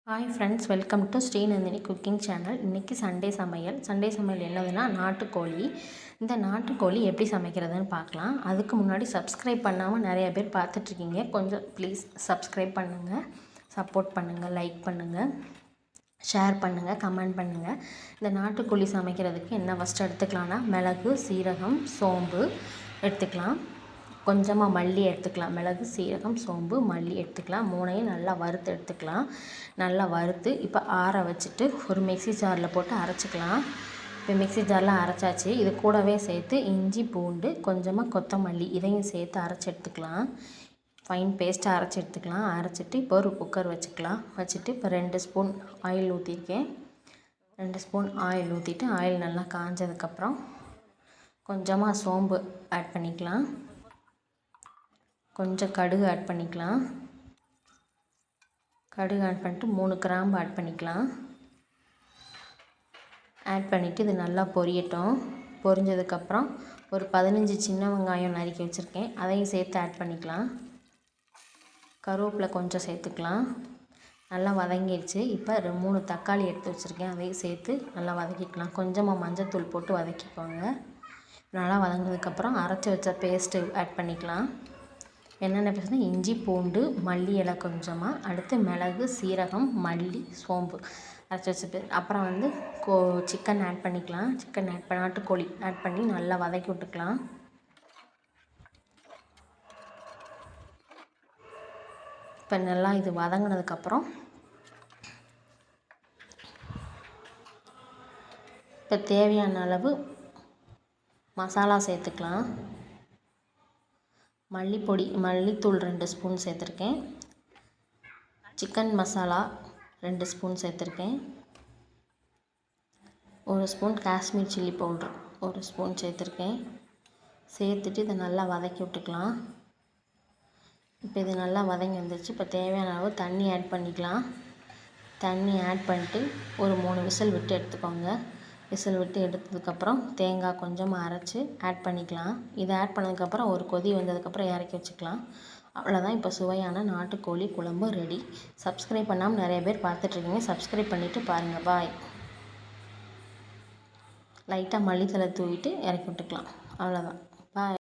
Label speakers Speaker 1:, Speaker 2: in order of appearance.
Speaker 1: Hi friends, welcome to Srinandini cooking channel. இன்றைக்கி Sunday சமையல் என்னதுன்னா நாட்டுக்கோழி. இந்த நாட்டுக்கோழி எப்படி சமைக்கிறதுன்னு பார்க்கலாம். அதுக்கு முன்னாடி சப்ஸ்கிரைப் பண்ணாமல் நிறைய பேர் பார்த்துட்ருக்கீங்க. கொஞ்சம் ப்ளீஸ் சப்ஸ்கிரைப் பண்ணுங்கள், சப்போர்ட் பண்ணுங்கள், லைக் பண்ணுங்கள், ஷேர் பண்ணுங்கள், கமெண்ட் பண்ணுங்கள். இந்த நாட்டுக்கோழி சமைக்கிறதுக்கு என்ன ஃபஸ்ட்டு எடுத்துக்கலாம்னா மிளகு, சீரகம், சோம்பு எடுத்துக்கலாம். கொஞ்சமாக மல்லி எடுத்துக்கலாம். மிளகு, சீரகம், சோம்பு, மல்லி எடுத்துக்கலாம். மூணையும் நல்லா வறுத்து எடுத்துக்கலாம். நல்லா வறுத்து இப்போ ஆற வச்சுட்டு ஒரு மிக்ஸி ஜாரில் போட்டு அரைச்சிக்கலாம். இப்போ மிக்ஸி ஜாரில் அரைச்சாச்சு. இது கூடவே சேர்த்து இஞ்சி, பூண்டு, கொஞ்சமாக கொத்தமல்லி இதையும் சேர்த்து அரைச்சி எடுத்துக்கலாம். ஃபைன் பேஸ்ட்டாக அரைச்சி எடுத்துக்கலாம். அரைச்சிட்டு இப்போ ஒரு குக்கர் வச்சுக்கலாம். வச்சுட்டு இப்போ 2 ஸ்பூன் ஆயில் ஊற்றிருக்கேன். 2 ஸ்பூன் ஆயில் ஊற்றிட்டு ஆயில் நல்லா காஞ்சதுக்கப்புறம் கொஞ்சமாக சோம்பு ஆட் பண்ணிக்கலாம். கொஞ்சம் கடுகு ஆட் பண்ணிக்கலாம். கடுகு ஆட் பண்ணிட்டு 3 கிராம்பு ஆட் பண்ணிக்கலாம். ஆட் பண்ணிவிட்டு இது நல்லா பொரியட்டும். பொரிஞ்சதுக்கப்புறம் ஒரு 15 சின்ன வெங்காயம் நறுக்கி வச்சுருக்கேன், அதையும் சேர்த்து ஆட் பண்ணிக்கலாம். கருவேப்பிலை கொஞ்சம் சேர்த்துக்கலாம். நல்லா வதங்கிடுச்சு. இப்போ 3 தக்காளி எடுத்து வச்சுருக்கேன், அதையும் சேர்த்து நல்லா வதக்கிக்கலாம். கொஞ்சமாக மஞ்சத்தூள் போட்டு வதக்கிக்கோங்க. நல்லா வதங்கினதுக்கப்புறம் அரைச்சி வச்ச பேஸ்ட்டு ஆட் பண்ணிக்கலாம். என்னென்ன பேஸ்ட்னா இஞ்சி, பூண்டு, மல்லி இலை கொஞ்சமாக, அடுத்து மிளகு, சீரகம், மல்லி, சோம்பு அரைச்சி வச்சு அப்புறம் சிக்கன் ஆட் பண்ணிக்கலாம். சிக்கன் ஆட் பண்ணி நாட்டுக்கோழி ஆட் பண்ணி நல்லா வதக்கி விட்டுக்கலாம். இப்போ நல்லா இது வதங்கினதுக்கப்புறம் இப்போ தேவையான அளவு மசாலா சேர்த்துக்கலாம். மல்லித்தூள் 2 ஸ்பூன் சேர்த்துருக்கேன். சிக்கன் மசாலா 2 ஸ்பூன் சேர்த்துருக்கேன். 1 spoon Kashmir chilli powder 1 spoon சேர்த்துருக்கேன். சேர்த்துட்டு இதை நல்லா வதக்கி விட்டுக்கலாம். இப்போ இது நல்லா வதங்கி வந்துடுச்சு. இப்போ தேவையான அளவு தண்ணி ஆட் பண்ணிக்கலாம். தண்ணி ஆட் பண்ணிட்டு ஒரு 3 விசில் விட்டு எடுத்துக்கோங்க. விசில் விட்டு எடுத்ததுக்கப்புறம் தேங்காய் கொஞ்சமாக அரைச்சி ஆட் பண்ணிக்கலாம். இதை ஆட் பண்ணதுக்கப்புறம் ஒரு கொதி வந்ததுக்கப்புறம் இறக்கி வச்சுக்கலாம். அவ்வளோதான். இப்போ சுவையான நாட்டுக்கோழி குழம்பு ரெடி. சப்ஸ்கிரைப் பண்ணாமல் நிறைய பேர் பார்த்துட்ருக்கீங்க. சப்ஸ்கிரைப் பண்ணிவிட்டு பாருங்கள். பாய். லைட்டாக மல்லித்தழை தூவிட்டு இறக்கி விட்டுக்கலாம். அவ்வளோதான். பாய்.